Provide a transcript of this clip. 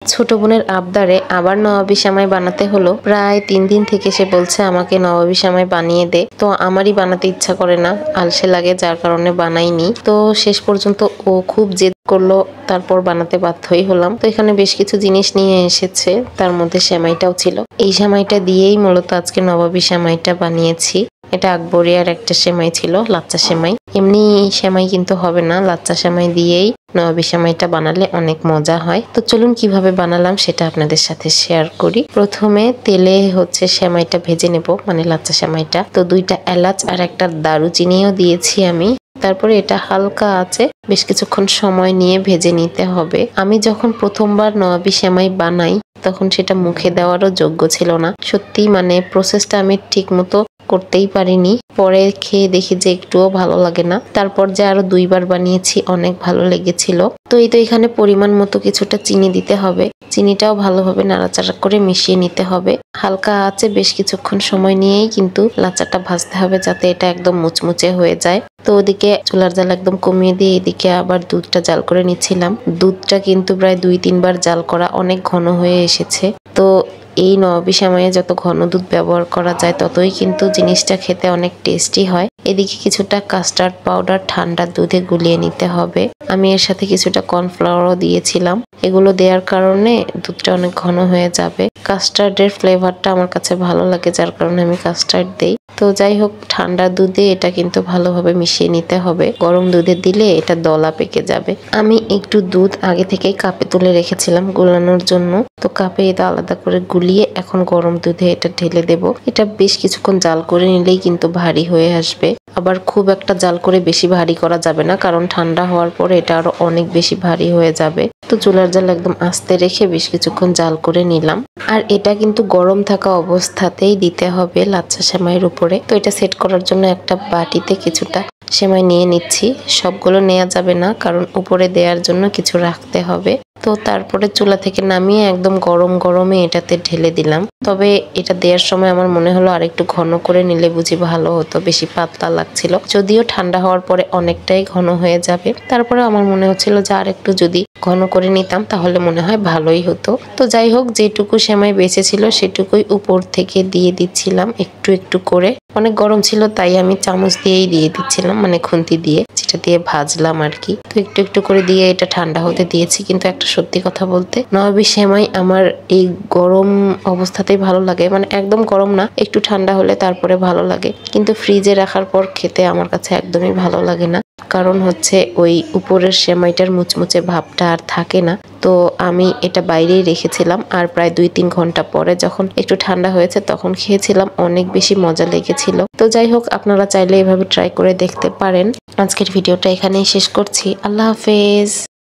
ছোট বোনের আবদারে আবার নবাবী সেমাই বানাতে হলো। প্রায় 3 দিন থেকে সে বলছে আমাকে নবাবী সেমাই বানিয়ে দে। তো আমারই বানাতে ইচ্ছা করে না, আলসে লাগে, যার কারণে বানাইনি। তো শেষ পর্যন্ত ও খুব জেদ করলো, তারপর বানাতে বাধ্যই হলাম। তো এখানে বেশ কিছু জিনিস নিয়ে এসেছে, তার মধ্যে সেমাইটাও ছিল। এই সেমাইটা দিয়েই মূলত আজকে নবাবী সেমাইটা বানিয়েছি। এটা আকবরিয়ার একটা সেমাই ছিল, লাচ্চা সেমাই। এমনি সেমাই কিন্তু হবে না, লাচ্চা সেমাই দিয়েই নবাবী সেমাইটা বানালে অনেক মজা হয়। তো চলুন কিভাবে বানালাম সেটা আপনাদের সাথে শেয়ার করি। প্রথমে তেলে সেমাইটা ভেজে নেব, মানে লাচ্চা সেমাইটা। তো 2টা এলাচ আর একটা দারুচিনিও দিয়েছি আমি। তারপরে এটা হালকা আছে বেশ কিছুক্ষণ সময় নিয়ে ভেজে নিতে হবে। আমি যখন প্রথমবার নবাবী সেমাই বানাই তখন সেটা মুখে দেওয়ারও যোগ্য ছিল না। সত্যি মানে প্রসেসটা আমি ঠিক মতো করতেই পারিনি। পরে খেয়ে দেখি যে একটুও ভালো লাগে না। তারপর যে আরো 2বার বানিয়েছি, অনেক ভালো লেগেছিল। তো এখানে পরিমাণ মতো কিছুটা চিনি দিতে হবে। চিনিটাও ভালোভাবে নাড়াচাড়া করে মিশিয়ে নিতে হবে। হালকা আঁচে বেশ কিছুক্ষণ সময় নিয়েই কিন্তু লাচ্চাটা ভাজতে হবে, যাতে এটা একদম মুচমুচে হয়ে যায়। তো ওদিকে চুলার জাল একদম কমিয়ে দিয়ে এদিকে আবার দুধটা জাল করে নিচ্ছিলাম। দুধটা কিন্তু প্রায় 2-3 বার জাল করা, অনেক ঘন হয়ে এসেছে। তো এই নবাবী সেমাইয়ে যত ঘন দুধ ব্যবহার করা যায় ততই কিন্তু জিনিসটা খেতে অনেক টেস্টি হয়। এদিকে কিছুটা কাস্টার্ড পাউডার ঠান্ডা দুধে গুলিয়ে নিতে হবে। আমি এর সাথে কিছুটা কর্নফ্লাওয়ারও দিয়েছিলাম। এগুলো দেওয়ার কারণে দুধটা অনেক ঘন হয়ে যাবে। কাস্টার্ডের ফ্লেভারটা আমার কাছে ভালো লাগে, যার কারণে আমি কাস্টার্ড দেই। তো যাই হোক, ঠান্ডা দুধে এটা কিন্তু ভালোভাবে মিশিয়ে নিতে হবে। গরম দুধে দিলে এটা দলা পেকে যাবে। আমি একটু দুধ আগে থেকেই কাপে তুলে রেখেছিলাম গুলানোর জন্য। তো কাপে এটা আলাদা করে গুলিয়ে এখন গরম দুধে এটা ঢেলে দেব। এটা বেশ কিছুক্ষণ জাল করে নিলেই কিন্তু ভারী হয়ে আসবে। আবার খুব একটা জাল করে বেশি ভারী করা যাবে না, কারণ ঠান্ডা হওয়ার পরে এটা আরো অনেক বেশি ভারী হয়ে যাবে। তো চুলার জাল একদম আস্তে রেখে বেশ কিছুক্ষণ জাল করে নিলাম। আর এটা কিন্তু গরম থাকা অবস্থাতেই দিতে হবে লাচ্চা সেমাইয়ের উপরে। তো এটা সেট করার জন্য একটা বাটিতে কিছুটা সেমাই নিয়ে নিচ্ছি। সবগুলো নেওয়া যাবে না, কারণ উপরে দেওয়ার জন্য কিছু রাখতে হবে। তো তারপরে চুলা থেকে নামিয়ে একদম গরম গরমে এটাতে ঢেলে দিলাম। তবে এটা দেওয়ার সময় আমার মনে হলো আর একটু ঘন করে নিলে বুঝি ভালো হতো, বেশি পাতলা লাগছিল। যদিও ঠান্ডা হওয়ার পরে অনেকটাই ঘন হয়ে যাবে, তারপরে আমার মনে হচ্ছিল যে আর একটু যদি ঘন করে নিতাম তাহলে মনে হয় ভালোই হতো। তো যাই হোক, যেটুকু সেমাই বেঁচে ছিল সেটুকুই উপর থেকে দিয়ে দিচ্ছিলাম একটু একটু করে। অনেক গরম ছিল তাই আমি চামচ দিয়েই দিয়ে দিচ্ছিলাম, মানে খুন্তি দিয়ে, যেটা দিয়ে ভাজলাম আর কি। তো একটু একটু করে দিয়ে এটা ঠান্ডা হতে দিয়েছি। কিন্তু একটা সত্যি কথা বলতে, নবাবী সেমাই আমার এই গরম অবস্থাতেই ভালো লাগে, মানে একদম গরম না, একটু ঠান্ডা হলে তারপরে ভালো লাগে। কিন্তু ফ্রিজে রাখার পর খেতে আমার কাছে একদমই ভালো লাগে না, কারণ ওই উপরের সেমাইটার মুচমুচে ভাবটা আর থাকে না। তো আমি এটা বাইরেই রেখেছিলাম, আর প্রায় 2-3 ঘন্টা পরে যখন একটু ঠান্ডা হয়েছে তখন খেয়েছিলাম, অনেক বেশি মজা লেগেছিল। তো যাই হোক, আপনারা চাইলে এভাবে ট্রাই করে দেখতে পারেন। আজকের ভিডিওটা এখানেই শেষ করছি। আল্লাহ হাফেজ।